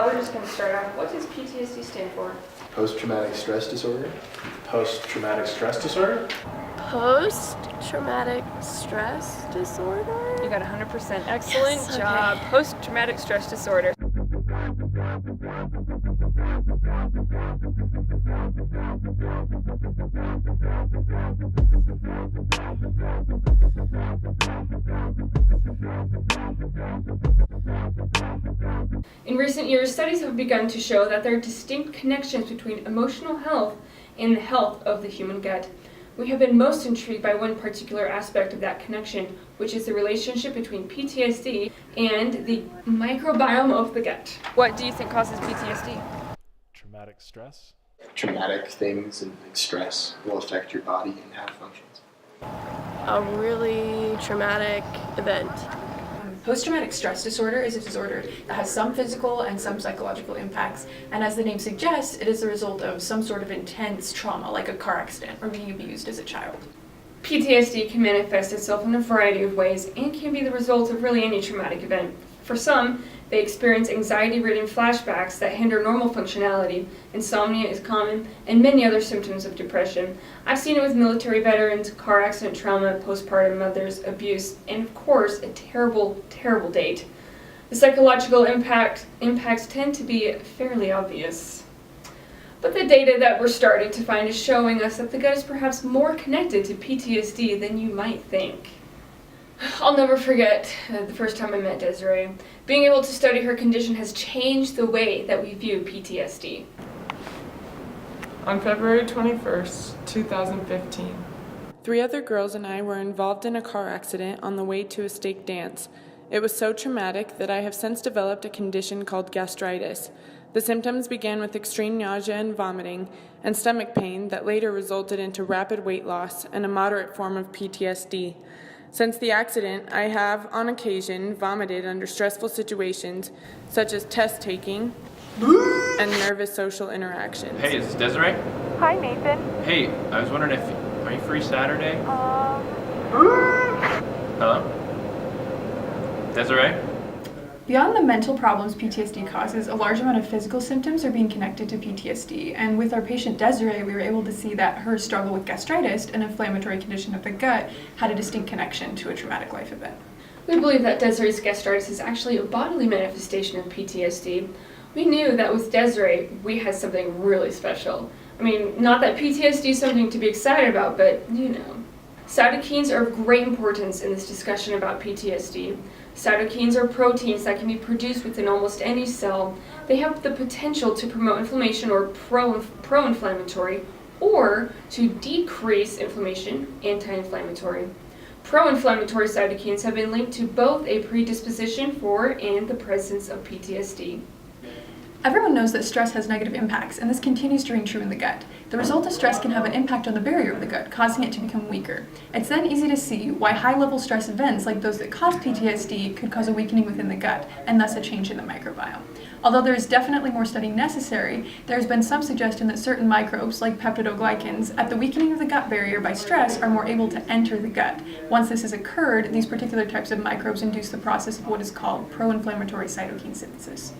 We're just going to start off. What does PTSD stand for? Post-traumatic stress disorder. Post-traumatic stress disorder? Post-traumatic stress disorder? You got 100%. Excellent Yes, job. okay. Post-traumatic stress disorder. In recent years, studies have begun to show that there are distinct connections between emotional health and the health of the human gut. We have been most intrigued by one particular aspect of that connection, which is the relationship between PTSD and the microbiome of the gut. What do you think causes PTSD? Traumatic stress? Traumatic things and stress will affect your body and how it functions. A really traumatic event. Post-traumatic stress disorder is a disorder that has some physical and some psychological impacts, and as the name suggests, it is the result of some sort of intense trauma, like a car accident or being abused as a child. PTSD can manifest itself in a variety of ways and can be the result of really any traumatic event. For some, they experience anxiety-ridden flashbacks that hinder normal functionality, insomnia is common, and many other symptoms of depression. I've seen it with military veterans, car accident trauma, postpartum mothers, abuse, and of course, a terrible, terrible date. The psychological impacts tend to be fairly obvious. But the data that we're starting to find is showing us that the gut is perhaps more connected to PTSD than you might think. I'll never forget the first time I met Desiree. Being able to study her condition has changed the way that we view PTSD. On February 21st, 2015, 3 other girls and I were involved in a car accident on the way to a stake dance. It was so traumatic that I have since developed a condition called gastritis. The symptoms began with extreme nausea and vomiting, and stomach pain that later resulted into rapid weight loss and a moderate form of PTSD. Since the accident, I have, on occasion, vomited under stressful situations, such as test taking and nervous social interactions. Hey, is this Desiree? Hi, Nathan. Hey, I was wondering are you free Saturday? Hello? Desiree? Beyond the mental problems PTSD causes, a large amount of physical symptoms are being connected to PTSD, and with our patient Desiree, we were able to see that her struggle with gastritis, an inflammatory condition of the gut, had a distinct connection to a traumatic life event. We believe that Desiree's gastritis is actually a bodily manifestation of PTSD. We knew that with Desiree, we had something really special. I mean, not that PTSD is something to be excited about, but you know. Cytokines are of great importance in this discussion about PTSD. Cytokines are proteins that can be produced within almost any cell. They have the potential to promote inflammation or pro-inflammatory, or to decrease inflammation, anti-inflammatory. Pro-inflammatory cytokines have been linked to both a predisposition for and the presence of PTSD. Everyone knows that stress has negative impacts, and this continues to ring true in the gut. The result of stress can have an impact on the barrier of the gut, causing it to become weaker. It's then easy to see why high-level stress events like those that cause PTSD could cause a weakening within the gut, and thus a change in the microbiome. Although there is definitely more study necessary, there has been some suggestion that certain microbes, like peptidoglycans, at the weakening of the gut barrier by stress are more able to enter the gut. Once this has occurred, these particular types of microbes induce the process of what is called pro-inflammatory cytokine synthesis.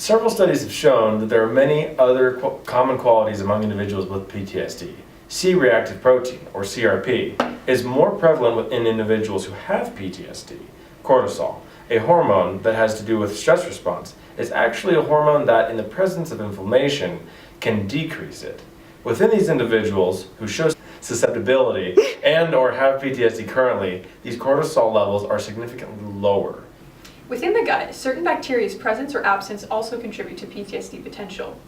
Several studies have shown that there are many other common qualities among individuals with PTSD. C-reactive protein, or CRP, is more prevalent within individuals who have PTSD. Cortisol, a hormone that has to do with stress response, is actually a hormone that, in the presence of inflammation, can decrease it. Within these individuals who show susceptibility and or have PTSD currently, these cortisol levels are significantly lower. Within the gut, certain bacteria's presence or absence also contribute to PTSD potential.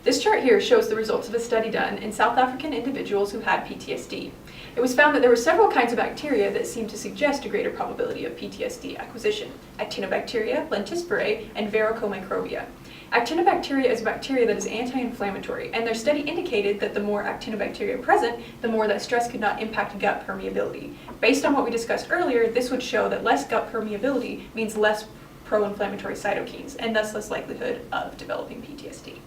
This chart here shows the results of a study done in South African individuals who had PTSD. It was found that there were several kinds of bacteria that seemed to suggest a greater probability of PTSD acquisition: actinobacteria, lentispirae, and varicomicrobia. Actinobacteria is a bacteria that is anti-inflammatory, and their study indicated that the more actinobacteria present, the more that stress could not impact gut permeability. Based on what we discussed earlier, this would show that less gut permeability means less pro-inflammatory cytokines, and thus less likelihood of developing PTSD.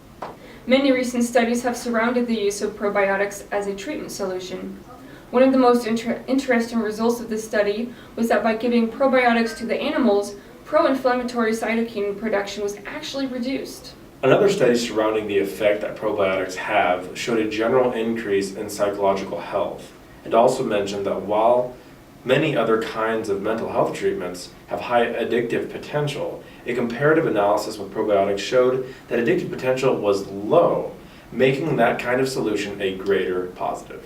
Many recent studies have surrounded the use of probiotics as a treatment solution. One of the most interesting results of this study was that by giving probiotics to the animals, pro-inflammatory cytokine production was actually reduced. Another study surrounding the effect that probiotics have showed a general increase in psychological health. It also mentioned that while many other kinds of mental health treatments have high addictive potential, a comparative analysis with probiotics showed that addictive potential was low, making that kind of solution a greater positive.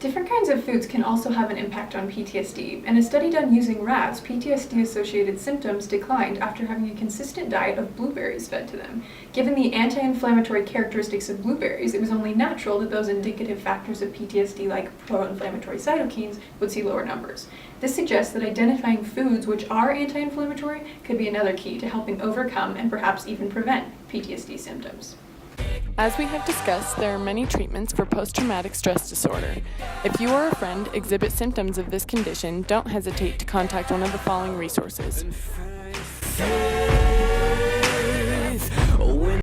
Different kinds of foods can also have an impact on PTSD. In a study done using rats, PTSD-associated symptoms declined after having a consistent diet of blueberries fed to them. Given the anti-inflammatory characteristics of blueberries, it was only natural that those indicative factors of PTSD, like pro-inflammatory cytokines, would see lower numbers. This suggests that identifying foods which are anti-inflammatory could be another key to helping overcome and perhaps even prevent PTSD symptoms. As we have discussed, there are many treatments for post-traumatic stress disorder. If you or a friend exhibit symptoms of this condition, don't hesitate to contact one of the following resources.